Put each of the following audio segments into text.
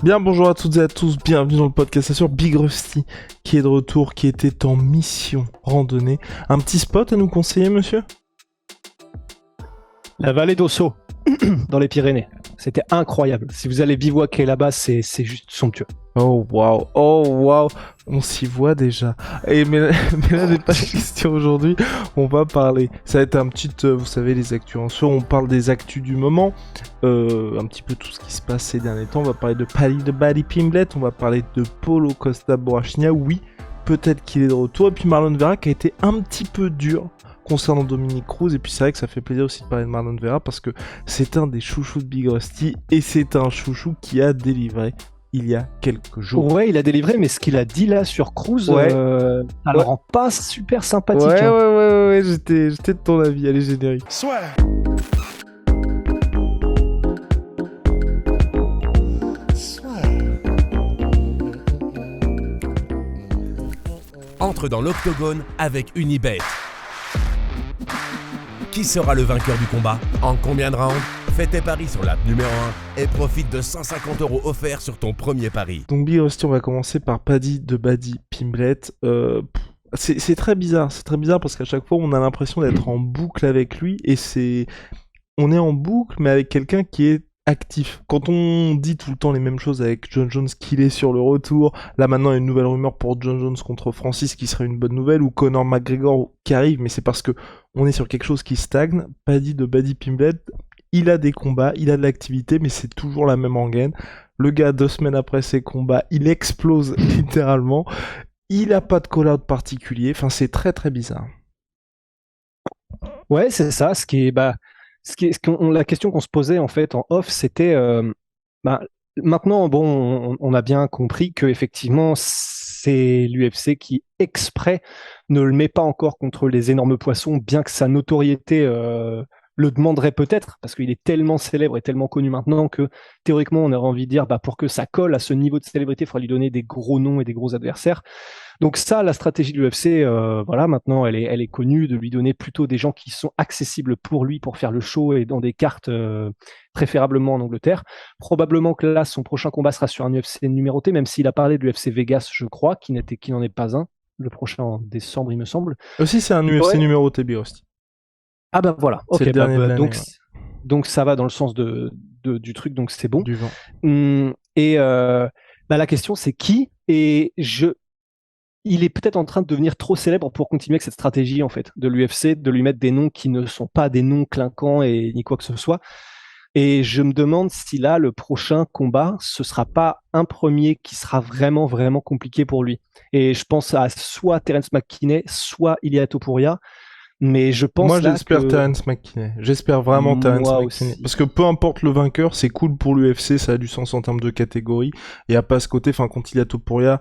Bien, bonjour à toutes et à tous, bienvenue dans le podcast sur Big Rusty, qui est de retour, qui était en mission randonnée. Un petit spot à nous conseiller, monsieur? La vallée d'Ossau, dans les Pyrénées. C'était incroyable. Si vous allez bivouaquer là-bas, c'est juste somptueux. Oh waouh, on s'y voit déjà. Mais là n'est pas la question aujourd'hui, on va parler. Ça va être un petit, vous savez, les actus en soi, on parle des actus du moment, un petit peu tout ce qui se passe ces derniers temps. On va parler de Paddy de Paddy Pimblett, on va parler de Paulo Costa Boachnia, oui, peut-être qu'il est de retour. Et puis Marlon Vera qui a été un petit peu dur concernant Dominique Cruz, et puis c'est vrai que ça fait plaisir aussi de parler de Marlon Vera parce que c'est un des chouchous de Big Rusty, et c'est un chouchou qui a délivré il y a quelques jours. Ouais, il a délivré, mais ce qu'il a dit là sur Cruz, Ouais. ça le rend pas super sympathique. Ouais, hein. ouais, j'étais de ton avis, allez, générique. Soit. Entre dans l'octogone avec Unibet. Qui sera le vainqueur du combat? En combien de rounds? Fais tes paris sur l'app numéro 1 et profite de 150 € offerts sur ton premier pari. Donc Big Rusty, on va commencer par Paddy de Paddy Pimblett. C'est très bizarre, parce qu'à chaque fois on a l'impression d'être en boucle avec lui, et on est en boucle mais avec quelqu'un qui est actif. Quand on dit tout le temps les mêmes choses avec John Jones qu'il est sur le retour, là maintenant il y a une nouvelle rumeur pour John Jones contre Francis qui serait une bonne nouvelle, ou Conor McGregor qui arrive, mais c'est parce que on est sur quelque chose qui stagne. Paddy de Paddy Pimblett, il a des combats, il a de l'activité, mais c'est toujours la même rengaine. Le gars, 2 semaines après ses combats, il explose littéralement. Il a pas de call-out particulier. Enfin, c'est très très bizarre. Ouais, c'est ça. La question qu'on se posait en fait en off, c'était maintenant, bon, on a bien compris que effectivement, c'est l'UFC qui exprès ne le met pas encore contre les énormes poissons, bien que sa notoriété le demanderait peut-être, parce qu'il est tellement célèbre et tellement connu maintenant que théoriquement, on aurait envie de dire, pour que ça colle à ce niveau de célébrité, il faudra lui donner des gros noms et des gros adversaires. Donc ça, la stratégie de l'UFC, voilà, maintenant, elle est connue, de lui donner plutôt des gens qui sont accessibles pour lui, pour faire le show et dans des cartes préférablement en Angleterre. Probablement que là, son prochain combat sera sur un UFC numéroté, même s'il a parlé de l'UFC Vegas, je crois, qui n'en est pas un. Le prochain en décembre, il me semble. Aussi, c'est un UFC numéroté, Big Rusty. Ah bah voilà, C'est ok, le dernier de l'année, donc, ouais. donc ça va dans le sens du truc, donc c'est bon. Du vent. Et la question c'est qui? Et il est peut-être en train de devenir trop célèbre pour continuer avec cette stratégie en fait de l'UFC, de lui mettre des noms qui ne sont pas des noms clinquants et ni quoi que ce soit. Et je me demande si là le prochain combat ce sera pas un premier qui sera vraiment vraiment compliqué pour lui. Et je pense à soit Terence McKinney, soit Ilia Topuria. Mais je pense Moi, là j'espère que Terence McKinney. J'espère vraiment Terence moi McKinney. aussi. Parce que peu importe le vainqueur, c'est cool pour l'UFC, ça a du sens en termes de catégorie. Et à pas ce côté, enfin, quand il y a Topuria,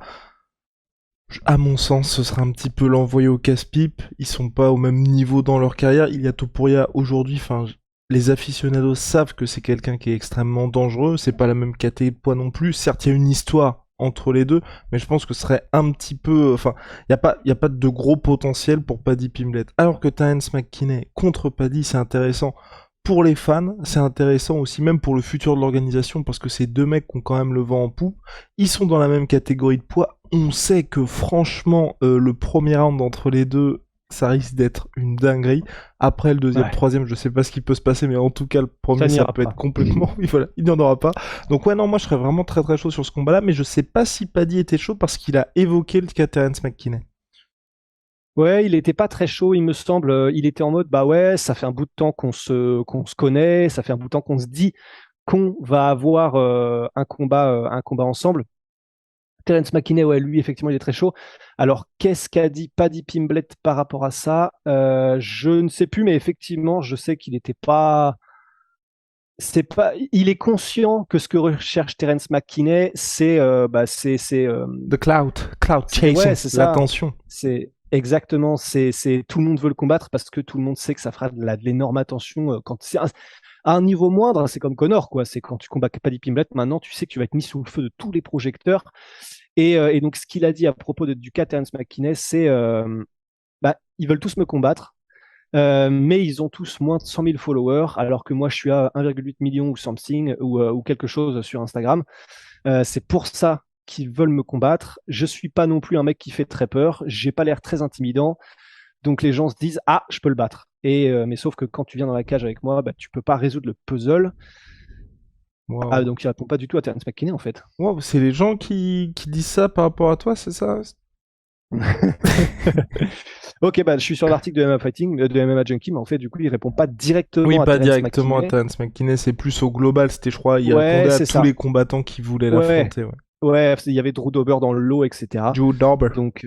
à mon sens, ce sera un petit peu l'envoyer au casse-pipe. Ils sont pas au même niveau dans leur carrière. Il y a Topuria aujourd'hui, enfin, les aficionados savent que c'est quelqu'un qui est extrêmement dangereux. C'est pas la même catégorie de poids non plus. Certes, il y a une histoire entre les deux, mais je pense que ce serait un petit peu, enfin, y a pas de gros potentiel pour Paddy Pimblett. Alors que Terence McKinney contre Paddy, c'est intéressant pour les fans, c'est intéressant aussi même pour le futur de l'organisation, parce que ces deux mecs ont quand même le vent en poupe. Ils sont dans la même catégorie de poids. On sait que franchement, le premier round entre les deux, ça risque d'être une dinguerie. Après le deuxième, Ouais. troisième, je sais pas ce qui peut se passer, mais en tout cas le premier, Ça ça n'ira peut pas. être complètement... Oui, voilà, il n'y en aura pas. Donc ouais, non, moi je serais vraiment très très chaud sur ce combat-là, mais je sais pas si Paddy était chaud parce qu'il a évoqué le cas Terence McKinney. Ouais, il était pas très chaud, il me semble. Il était en mode, bah ouais, ça fait un bout de temps qu'on se connaît, ça fait un bout de temps qu'on se dit qu'on va avoir un combat ensemble. Terence McKinney, ouais, lui, effectivement, il est très chaud. Alors, qu'est-ce qu'a dit Paddy Pimblett par rapport à ça? Je ne sais plus, mais effectivement, je sais qu'il n'était pas. Il est conscient que ce que recherche Terence McKinney, The cloud chasing, ouais, c'est ça. l'attention. C'est exactement. C'est tout le monde veut le combattre parce que tout le monde sait que ça fera de l'énorme attention quand c'est à un niveau moindre. C'est comme Connor, quoi. C'est quand tu combats Paddy Pimblett. Maintenant, tu sais que tu vas être mis sous le feu de tous les projecteurs. Et donc, ce qu'il a dit à propos du cas Terence McKinney, c'est ils veulent tous me combattre. Mais ils ont tous moins de 100 000 followers, alors que moi je suis à 1,8 million ou something, ou quelque chose sur Instagram. C'est pour ça qu'ils veulent me combattre. Je suis pas non plus un mec qui fait très peur. J'ai pas l'air très intimidant. Donc les gens se disent ah je peux le battre. Mais sauf que quand tu viens dans la cage avec moi, bah, tu peux pas résoudre le puzzle. Wow. Donc il répond pas du tout à Terence McKinney en fait. Wow, c'est les gens qui disent ça par rapport à toi, c'est ça? Ok, bah, je suis sur l'article de MMA Fighting, de MMA Junkie, mais en fait, du coup, il répond pas Oui, directement à pas Terence directement à McKinney. Terence McKinney, c'est plus au global, c'était, je crois, il Ouais, répondait à c'est tous ça. les combattants qui voulaient Ouais, l'affronter, ouais. ouais, il y avait Drew Dober dans le lot, etc. Joe Dauber. Donc,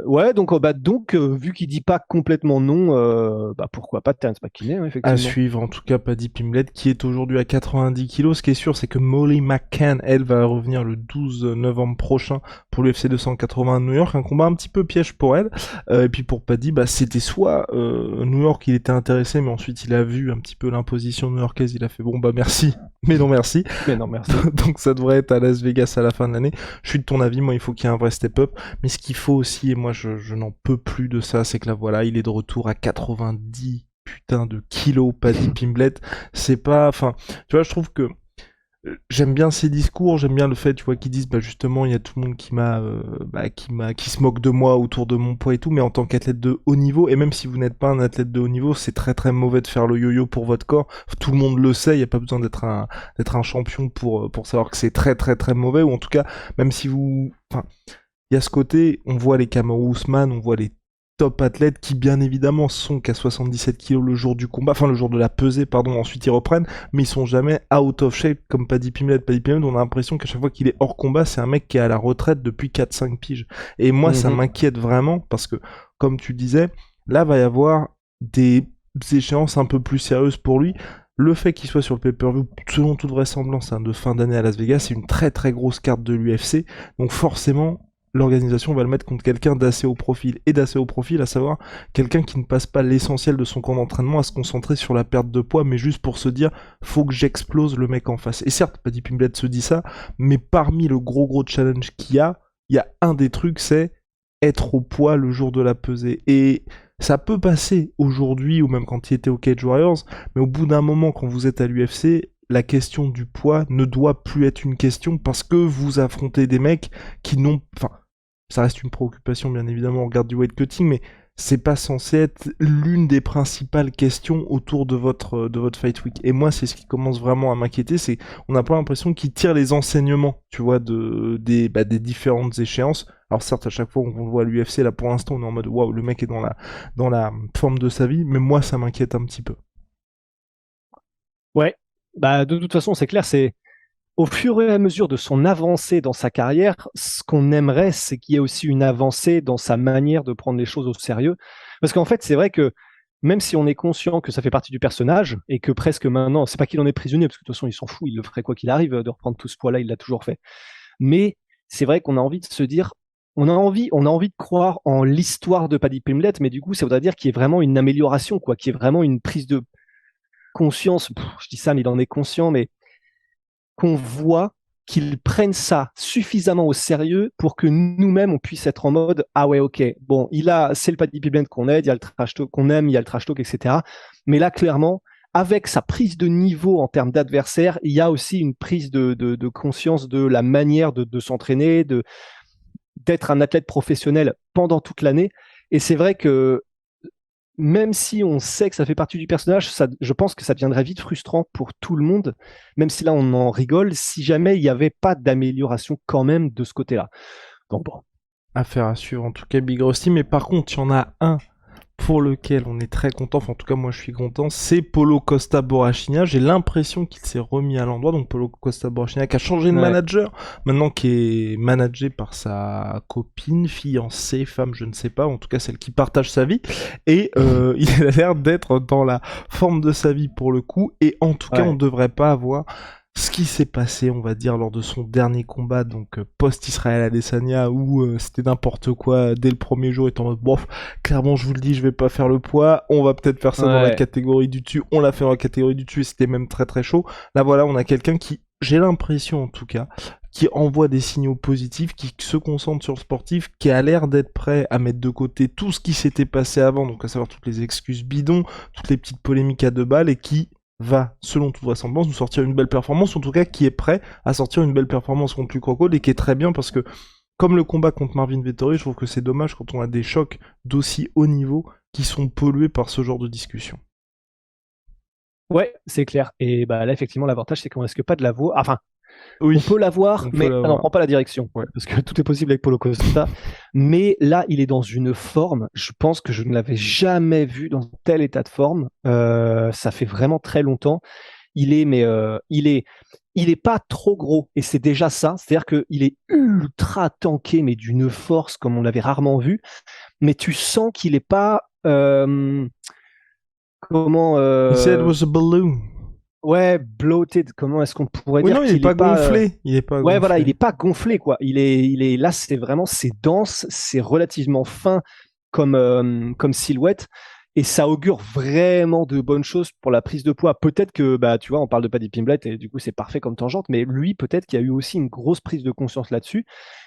ouais, donc, vu qu'il dit pas complètement non, bah, pourquoi pas Terence McKinney, hein, À effectivement. suivre, en tout cas, Paddy Pimblett, qui est aujourd'hui à 90 kilos. Ce qui est sûr, c'est que Molly McCann, elle, va revenir le 12 novembre prochain pour l'UFC 280 à New York. Un combat un petit peu piège pour elle. Et puis pour Paddy, bah, c'était soit New York, il était intéressé, mais ensuite il a vu un petit peu l'imposition new-yorkaise. Il a fait bon, bah merci, mais non merci. Mais non, merci. Donc ça devrait être à Las Vegas à la fin de l'année. Je suis de ton avis, moi il faut qu'il y ait un vrai step-up. Mais ce qu'il faut aussi, et moi je n'en peux plus de ça, c'est que là voilà, il est de retour à 90 putain de kilos, Paddy Pimblett. C'est pas... Enfin, tu vois, je trouve que j'aime bien ses discours, j'aime bien le fait, tu vois, qu'ils disent, bah justement, il y a tout le monde qui se moque de moi autour de mon poids et tout, mais en tant qu'athlète de haut niveau, et même si vous n'êtes pas un athlète de haut niveau, c'est très très mauvais de faire le yo-yo pour votre corps. Tout le monde le sait, il n'y a pas besoin d'être un champion pour savoir que c'est très très très mauvais, ou en tout cas, même si vous... Enfin, il y a ce côté, on voit les Kamaru Usman, on voit les top athlètes qui bien évidemment sont qu'à 77 kilos le jour du combat, enfin le jour de la pesée, pardon, ensuite ils reprennent, mais ils sont jamais out of shape comme Paddy Pimblett. Paddy Pimblett, on a l'impression qu'à chaque fois qu'il est hors combat, c'est un mec qui est à la retraite depuis 4-5 piges. Et moi, ça m'inquiète vraiment parce que, comme tu disais, là va y avoir des échéances un peu plus sérieuses pour lui. Le fait qu'il soit sur le pay-per-view, selon toute vraisemblance, de fin d'année à Las Vegas, c'est une très très grosse carte de l'UFC, donc forcément l'organisation va le mettre contre quelqu'un d'assez haut profil. Et d'assez haut profil, à savoir quelqu'un qui ne passe pas l'essentiel de son camp d'entraînement à se concentrer sur la perte de poids, mais juste pour se dire, faut que j'explose le mec en face. Et certes, Paddy Pimblett se dit ça, mais parmi le gros challenge qu'il y a un des trucs, c'est être au poids le jour de la pesée. Et ça peut passer aujourd'hui, ou même quand il était au Cage Warriors, mais au bout d'un moment, quand vous êtes à l'UFC, la question du poids ne doit plus être une question parce que vous affrontez des mecs qui n'ont... Enfin, ça reste une préoccupation, bien évidemment, on regarde du weight cutting, mais c'est pas censé être l'une des principales questions autour de votre fight week. Et moi, c'est ce qui commence vraiment à m'inquiéter, c'est on n'a pas l'impression qu'ils tirent les enseignements, tu vois, des différentes échéances. Alors certes, à chaque fois qu'on le voit à l'UFC, là pour l'instant, on est en mode waouh, le mec est dans la forme de sa vie, mais moi, ça m'inquiète un petit peu. Ouais, bah de toute façon, c'est clair, c'est au fur et à mesure de son avancée dans sa carrière, ce qu'on aimerait, c'est qu'il y ait aussi une avancée dans sa manière de prendre les choses au sérieux. Parce qu'en fait, c'est vrai que même si on est conscient que ça fait partie du personnage et que presque maintenant, c'est pas qu'il en est prisonnier, parce que de toute façon, il s'en fout, il le ferait quoi qu'il arrive de reprendre tout ce poids-là, il l'a toujours fait. Mais c'est vrai qu'on a envie de se dire, on a envie de croire en l'histoire de Paddy Pimblett, mais du coup, ça voudrait dire qu'il y ait vraiment une amélioration, quoi, qu'il y ait vraiment une prise de conscience. Je dis ça, mais il en est conscient, mais qu'on voit qu'ils prennent ça suffisamment au sérieux pour que nous-mêmes on puisse être en mode ah ouais ok bon c'est le Paddy Pimblett qu'on aide, il y a le trash talk qu'on aime, il y a le trash talk etc. Mais là clairement avec sa prise de niveau en termes d'adversaire, il y a aussi une prise de conscience de la manière de s'entraîner, d'être un athlète professionnel pendant toute l'année. Et c'est vrai que même si on sait que ça fait partie du personnage, je pense que ça deviendrait vite frustrant pour tout le monde, même si là on en rigole, si jamais il n'y avait pas d'amélioration quand même de ce côté-là. Donc bon. Affaire à suivre, en tout cas Big Rusty, mais par contre, il y en a un pour lequel on est très content, enfin en tout cas moi je suis content, c'est Paulo Costa Borrachinha. J'ai l'impression qu'il s'est remis à l'endroit, donc Paulo Costa Borrachinha qui a changé de manager, maintenant qui est managé par sa copine, fiancée, femme, je ne sais pas, en tout cas celle qui partage sa vie, et il a l'air d'être dans la forme de sa vie pour le coup, et en tout cas on ne devrait pas avoir ce qui s'est passé, on va dire, lors de son dernier combat, donc post-Israël Adesanya, où c'était n'importe quoi dès le premier jour, étant en mode, bof, clairement, je vous le dis, je vais pas faire le poids, on va peut-être faire ça dans la catégorie du dessus, on l'a fait dans la catégorie du dessus, et c'était même très très chaud. Là, voilà, on a quelqu'un qui, j'ai l'impression en tout cas, qui envoie des signaux positifs, qui se concentre sur le sportif, qui a l'air d'être prêt à mettre de côté tout ce qui s'était passé avant, donc à savoir toutes les excuses bidons, toutes les petites polémiques à deux balles, et qui va, selon toute vraisemblance, nous sortir une belle performance, en tout cas qui est prêt à sortir une belle performance contre Luke Rockhold, et qui est très bien parce que, comme le combat contre Marvin Vettori, je trouve que c'est dommage quand on a des chocs d'aussi haut niveau qui sont pollués par ce genre de discussion. Ouais, c'est clair. Et bah là, effectivement, l'avantage, c'est qu'on risque pas de l'avoir. Enfin, Oui, on peut l'avoir, on peut mais l'avoir. on prend pas la direction. Ouais. Parce que tout est possible avec Paulo Costa. Mais là, il est dans une forme. Je pense que je ne l'avais jamais vu dans tel état de forme. Ça fait vraiment très longtemps. Il est pas trop gros. Et c'est déjà ça. C'est-à-dire qu'il est ultra tanké, mais d'une force comme on l'avait rarement vu. Mais tu sens qu'il est pas. Comment. He said it was a balloon. Ouais, bloated. Comment est-ce qu'on pourrait Oui, dire non, il est qu'il pas est pas. gonflé. Il est pas Ouais, voilà, gonflé. il est pas gonflé, quoi. Il est là, c'est dense, c'est relativement fin comme silhouette. Et ça augure vraiment de bonnes choses pour la prise de poids. Peut-être que, bah, tu vois, on parle de Paddy Pimblett et du coup, c'est parfait comme tangente, mais lui, peut-être qu'il y a eu aussi une grosse prise de conscience là-dessus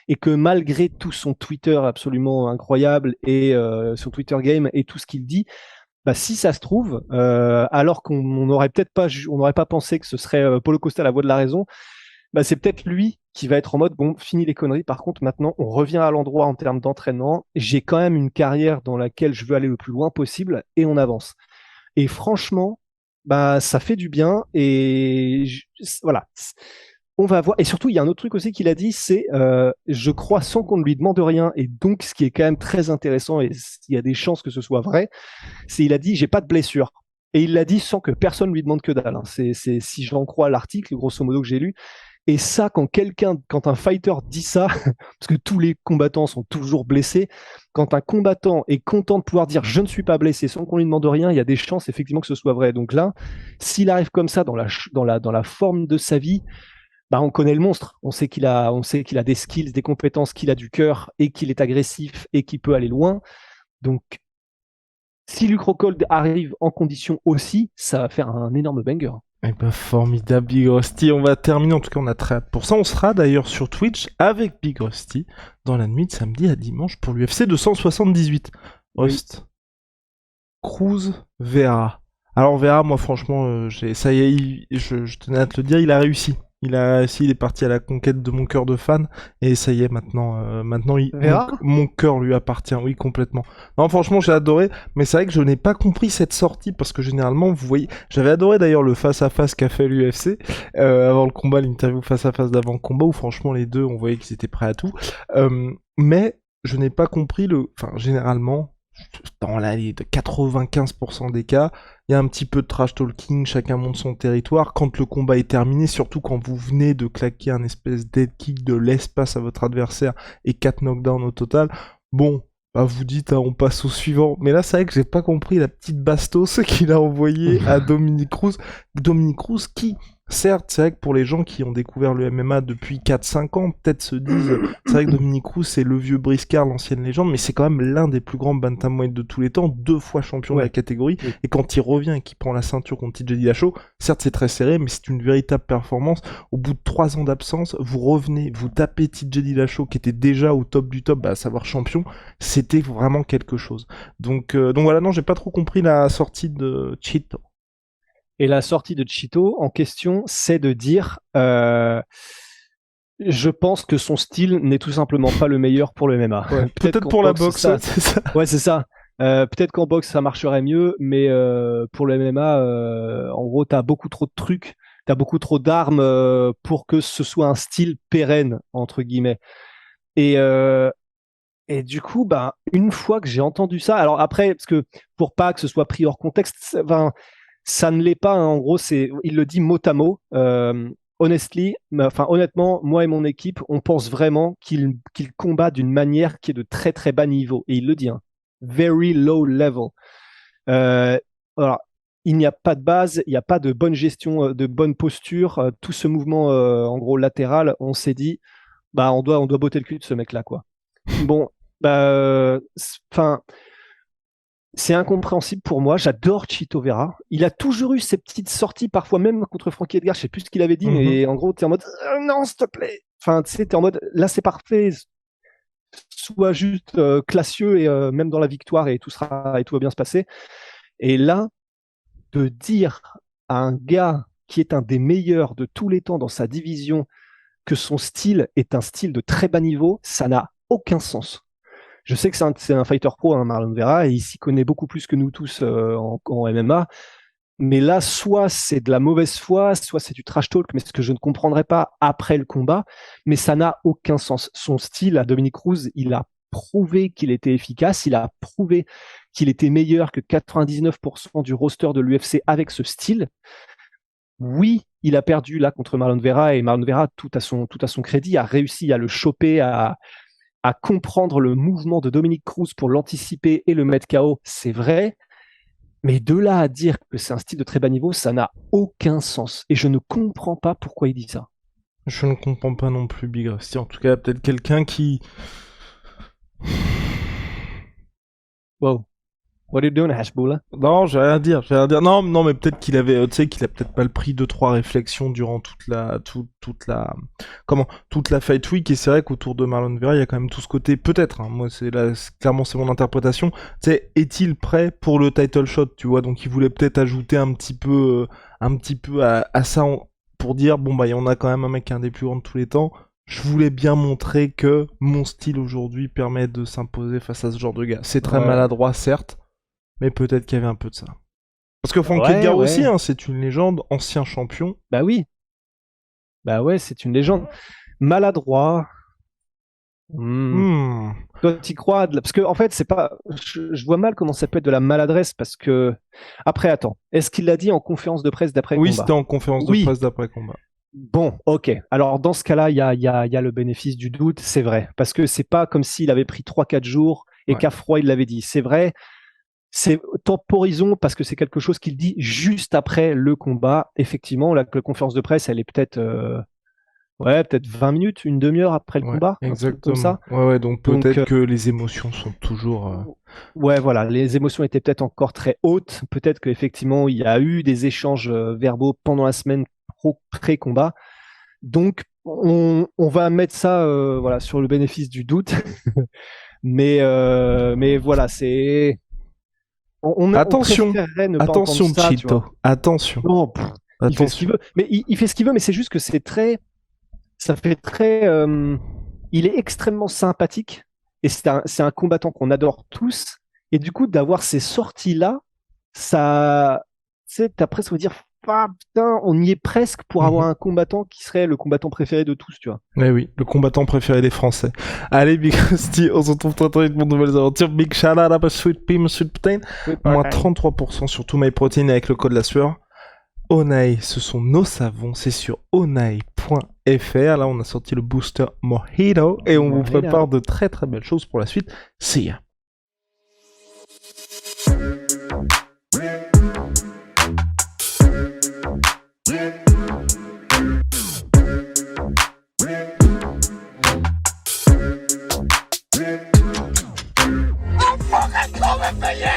et que malgré tout son Twitter absolument incroyable et son Twitter game et tout ce qu'il dit, bah, si ça se trouve, alors qu'on n'aurait peut-être pas, on n'aurait pas pensé que ce serait Paulo Costa la voix de la raison, bah, c'est peut-être lui qui va être en mode bon, fini les conneries. Par contre, maintenant, on revient à l'endroit en termes d'entraînement. J'ai quand même une carrière dans laquelle je veux aller le plus loin possible et on avance. Et franchement, bah, ça fait du bien et voilà. On va voir. Et surtout, il y a un autre truc aussi qu'il a dit, c'est je crois sans qu'on ne lui demande rien. Et donc, ce qui est quand même très intéressant, et il y a des chances que ce soit vrai, c'est il a dit j'ai pas de blessure. Et il l'a dit sans que personne lui demande que dalle. Hein. C'est si j'en crois l'article, grosso modo que j'ai lu. Et ça, quand un fighter dit ça, parce que tous les combattants sont toujours blessés, quand un combattant est content de pouvoir dire je ne suis pas blessé sans qu'on lui demande rien, il y a des chances effectivement que ce soit vrai. Donc là, s'il arrive comme ça dans la forme de sa vie, bah on connaît le monstre. On sait qu'il a des skills, des compétences, qu'il a du cœur et qu'il est agressif et qu'il peut aller loin. Donc si Luke Rockhold arrive en condition aussi, ça va faire un énorme banger. Eh ben, formidable, Big Rusty. On va terminer, en tout cas, on a très hâte pour ça. On sera d'ailleurs sur Twitch avec Big Rusty dans la nuit de samedi à dimanche pour l'UFC 278. Oui. Host, Cruz, Vera. Alors, Vera, moi, franchement, ça y est, je tenais à te le dire, il a réussi. Il est parti à la conquête de mon cœur de fan, et ça y est, maintenant, Vera mon cœur lui appartient, oui, complètement. Non, franchement, j'ai adoré, mais c'est vrai que je n'ai pas compris cette sortie, parce que généralement, vous voyez, j'avais adoré d'ailleurs le face-à-face qu'a fait l'UFC, avant le combat, l'interview face-à-face d'avant le combat, où franchement, les deux, on voyait qu'ils étaient prêts à tout. Mais je n'ai pas compris généralement, dans l'allée de 95% des cas, il y a un petit peu de trash talking, chacun monte son territoire. Quand le combat est terminé, surtout quand vous venez de claquer un espèce dead kick de l'espace à votre adversaire et 4 knockdowns au total, bon, bah vous dites on passe au suivant. Mais là, c'est vrai que j'ai pas compris la petite bastos qu'il a envoyée à Dominick Cruz. Dominick Cruz qui, certes, c'est vrai que pour les gens qui ont découvert le MMA depuis 4-5 ans, peut-être se disent, c'est vrai que Dominick Cruz, c'est le vieux briscard, l'ancienne légende, mais c'est quand même l'un des plus grands bantamweight de tous les temps, 2 fois champion de la catégorie, et quand il revient et qu'il prend la ceinture contre TJ Dillashaw, certes c'est très serré, mais c'est une véritable performance. Au bout de 3 ans d'absence, vous revenez, vous tapez TJ Dillashaw, qui était déjà au top du top, à savoir champion, c'était vraiment quelque chose. Donc voilà, non, j'ai pas trop compris la sortie de Chito. Et la sortie de Chito en question, c'est de dire je pense que son style n'est tout simplement pas le meilleur pour le MMA. Ouais, peut-être pour la boxe, ça... c'est ça. Ouais, c'est ça. Peut-être qu'en boxe ça marcherait mieux, mais pour le MMA, en gros, t'as beaucoup trop de trucs, t'as beaucoup trop d'armes pour que ce soit un style pérenne entre guillemets. Et et du coup, bah, une fois que j'ai entendu ça, alors après, parce que pour pas que ce soit pris hors contexte, ça ne l'est pas. Hein, en gros, il le dit mot à mot. Honnêtement, moi et mon équipe, on pense vraiment qu'il combat d'une manière qui est de très très bas niveau. Et il le dit, hein, very low level. Alors, il n'y a pas de base, il n'y a pas de bonne gestion, de bonne posture. Tout ce mouvement, en gros, latéral, on s'est dit, bah, on doit botter le cul de ce mec-là, quoi. Bon, bah, enfin. C'est incompréhensible pour moi. J'adore Chito Vera. Il a toujours eu ces petites sorties, parfois même contre Frankie Edgar. Je sais plus ce qu'il avait dit, mais en gros, t'es en mode non, s'il te plaît. Enfin, tu sais, t'es en mode là, c'est parfait. Sois juste classieux et même dans la victoire et tout va bien se passer. Et là, de dire à un gars qui est un des meilleurs de tous les temps dans sa division, que son style est un style de très bas niveau, ça n'a aucun sens. Je sais que c'est un fighter pro, hein, Marlon Vera, et il s'y connaît beaucoup plus que nous tous en MMA. Mais là, soit c'est de la mauvaise foi, soit c'est du trash talk, mais ce que je ne comprendrai pas après le combat, mais ça n'a aucun sens. Son style à Dominick Cruz, il a prouvé qu'il était efficace, il a prouvé qu'il était meilleur que 99% du roster de l'UFC avec ce style. Oui, il a perdu là contre Marlon Vera, et Marlon Vera, tout à son crédit, a réussi à le choper, à comprendre le mouvement de Dominick Cruz pour l'anticiper et le mettre KO, c'est vrai. Mais de là à dire que c'est un style de très bas niveau, ça n'a aucun sens. Et je ne comprends pas pourquoi il dit ça. Je ne comprends pas non plus, Big Rusty. En tout cas, peut-être quelqu'un qui... Wow. What are you doing, Hashbula? Non, j'ai rien à dire. Non, mais peut-être qu'il avait, tu sais, qu'il a peut-être pas le pris 2-3 réflexions durant toute la Fight Week. Et c'est vrai qu'autour de Marlon Vera, il y a quand même tout ce côté, peut-être, hein, moi, clairement, c'est mon interprétation. Tu sais, est-il prêt pour le title shot, tu vois? Donc, il voulait peut-être ajouter un petit peu à ça pour dire, bon, bah, il y en a quand même un mec qui est un des plus grands de tous les temps. Je voulais bien montrer que mon style aujourd'hui permet de s'imposer face à ce genre de gars. C'est très maladroit, certes. Mais peut-être qu'il y avait un peu de ça. Parce que Frank Edgar aussi, hein, c'est une légende, ancien champion. Bah oui. Bah ouais, c'est une légende. Maladroit. Toi, t'y crois? Parce que, en fait, c'est pas. Je vois mal comment ça peut être de la maladresse, parce que. Après, attends. Est-ce qu'il l'a dit en conférence de presse d'après-combat? Oui, c'était en conférence de presse d'après-combat. Bon, ok. Alors, dans ce cas-là, il y a le bénéfice du doute, c'est vrai. Parce que c'est pas comme s'il avait pris 3-4 jours et qu'à froid, il l'avait dit. C'est vrai. C'est temporisons, parce que c'est quelque chose qu'il dit juste après le combat. Effectivement, la conférence de presse, elle est peut-être peut-être 20 minutes, une demi-heure après le combat. Exactement. Comme ça. Ouais, donc peut-être que les émotions sont toujours... Ouais, voilà, les émotions étaient peut-être encore très hautes. Peut-être qu'effectivement, il y a eu des échanges verbaux pendant la semaine pré-combat. Donc, on va mettre ça sur le bénéfice du doute. mais voilà, c'est... Attention, ça, Chito. Attention. Non, il fait ce qu'il veut. Mais il fait ce qu'il veut, mais c'est juste que ça fait très. Il est extrêmement sympathique, et c'est un combattant qu'on adore tous. Et du coup, d'avoir ces sorties-là, ça, tu sais, t'as presque envie de dire, ah, putain, on y est presque pour avoir un combattant qui serait le combattant préféré de tous, tu vois. Mais oui, le combattant préféré des Français. Allez, Big Rusty, on se retrouve très très vite pour de nouvelles aventures. Big shout out à Sweet Pea, Sweet Protein. Moins 33% sur tout MyProtein avec le code la sueur. Onaï, ce sont nos savons, c'est sur onaï.fr. Là, on a sorti le booster Mojito et on vous prépare de très très belles choses pour la suite. See ya. I'm fucking coming for you!